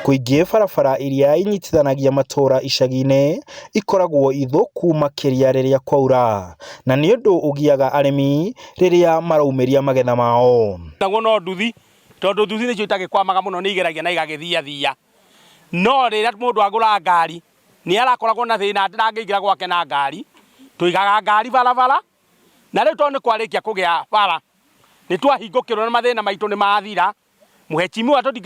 Kuingĩ barabara iria inyitithanagia matũra icagi-inĩ ikoragwo ithũku makĩria rĩrĩa kwaura, na nĩ ũndũ ũgiaga arĩmi rĩrĩa maraumĩria magetha mao. Naguo no nduthi, tondũ nduthi nĩcio itagĩkwamaga mũno, nĩ igeragia na igagĩthiathia. No rĩrĩa mũndũ agũra ngari nĩ arakoragwo na thĩna atĩ ndangĩingĩra gwake na ngari, tũigaga ngari barabara, na rĩu tondũ nĩ kwarĩkia kũgĩa bara nĩ twahingũkĩrwo na mathĩna maitũ nĩ mathira.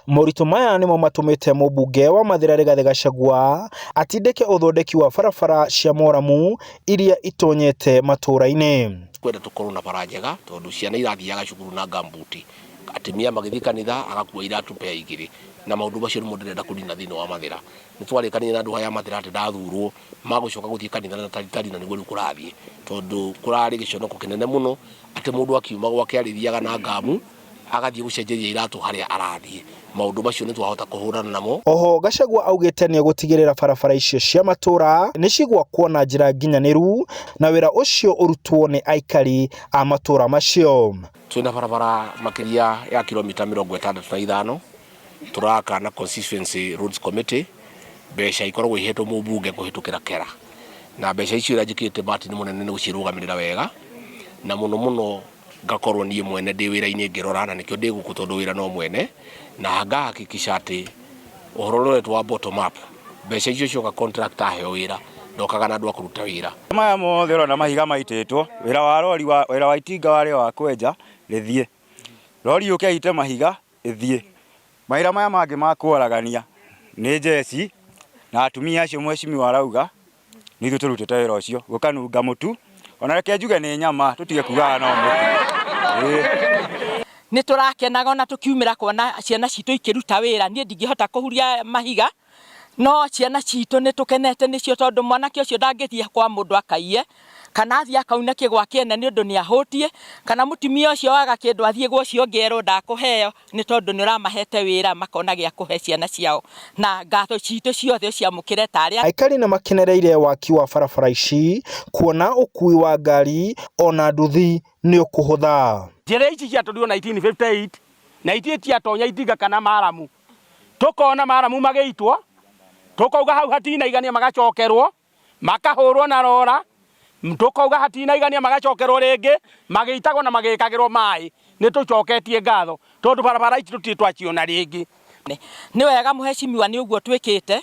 Moritũ maya nĩmo matũmĩte mũmbunge wa Mathĩra Rigathĩ Gachagua atindĩke ũthondeki wa barabara cia maramu iria itonyete matũra-inĩ. Kwenda tũkorwo na bara njega tondũ ciana irathiaga cukuru na gambuti, atumia magĩthiĩ kanitha agakuua iratũ pea igĩrĩ, na maũndũ macio nĩmo ndĩrenda kũnina thĩinĩ wa Mathĩra. Nĩ twarĩkanĩire na andũ aya Mathĩra atĩ ndathurwo magũcoka gũthiĩ kanitha na taritari, na nĩguo rĩu kũrathiĩ, tondũ kũrarĩ gĩconoko kĩnene mũno atĩ mũndũ akiuma gwake arĩthiaga na ngamu agathiĩ gũcenjeria iratũ harĩa arathiĩ. Maũndũ macio nĩ twahota kũhũrana namo. Oho Gachagua augĩte nĩ gũtigĩrĩra barabara icio cia matũra nĩ cigwakwo na njĩra nginyanĩru na wĩra ũcio ũrutwo nĩ aikari a matũra macio. Twĩna barabara makĩria ya kilomita 65 tũraka na Constituency Roads Committee, mbeca ikoragwo ihetwo mũmbunge kũhĩtũkĩra kera, na mbeca icio ĩrĩa njĩkĩte Martin mũnene nĩ gũcirũgamĩrĩra wega, na mũno ngakorwo niĩ mwene ndĩ wĩra-inĩ ngĩrora, na nĩkĩo ndĩ gũkũ tondũ wĩra no mwene, na ngahakikisha atĩ ũhoro ũrĩa wa bottom up mbeca icio cioka contractor aheo wĩra ndokaga na andũ a kũruta wĩra. Maya mothe ũrona mahiga maitĩtwo, wĩra wa rori wĩra wa itinga warĩ wa kwenja rĩthiĩ, rori yũke ite mahiga ĩthiĩ. Mawĩra maya mangĩ ma kũaragania nĩ njeci na atumia acio mheshimiwa arauga nĩ ithuĩ tũrutĩte wĩra ũcio, gũkanunga mũtu, ona reke njuge nĩ nyama tũtige kugaga no mũtu. Nĩ tũrakenaga na tũkiumĩra kuona ciana citũ ikĩruta wĩra. Niĩ ndingĩhota kũhuria mahiga, no ciana citũ nĩ tũkenete nĩcio, tondũ mwanake ũcio ndangĩthiĩ kwa mũndũ akaiye kana athiĩ akaune kĩgwa kĩene nĩ ũndũ nĩ ahũtie, kana mũtumia ũcio waga kĩndũ athiĩ gwa ũcio ũngĩ erwo ndakũheo, nĩ tondũ nĩ ũramahete wĩra makona gĩa kũhe ciana ciao, na ngatho citũ ciothe ciamũkĩre tarĩa. Aikari nĩ makenereire waki wa barabara ici, kuona ũkui wa ngari ona nduthi nĩ ũkũhũtha. Njĩra ici ciatũrirwo 1958 na itiatonya itinga kana maramu, tũkona maramu magĩitwo, tũkauga hau hatinaigania magacokerwo, makahũrwo na rora, tũkauga hatinaigania magacokerwo rĩngĩ, magĩitagwo na magĩkagĩrwo maĩ. Nĩ tũcoketie ngatho tondũ barabara ici tũtirĩ twaciona rĩngĩ. Nĩ wega mheshimiwa nĩ ũguo twĩkĩte,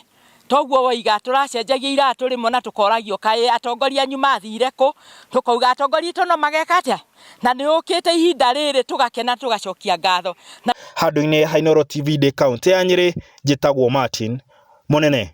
toguo woiga tũracenjagia iratũ rĩmwe na tũkoragio kaĩ atongoria nyuma thire kũ, tũkauga atongoria itũ no mageka atĩa, na nĩ ũkĩte ihinda rĩrĩ tũgakena tũgacokia ngatho. Handũ-inĩ ha Inooro TV ndĩ kaunti ya Nyĩrĩ, njĩtagwo Martin Mũnene.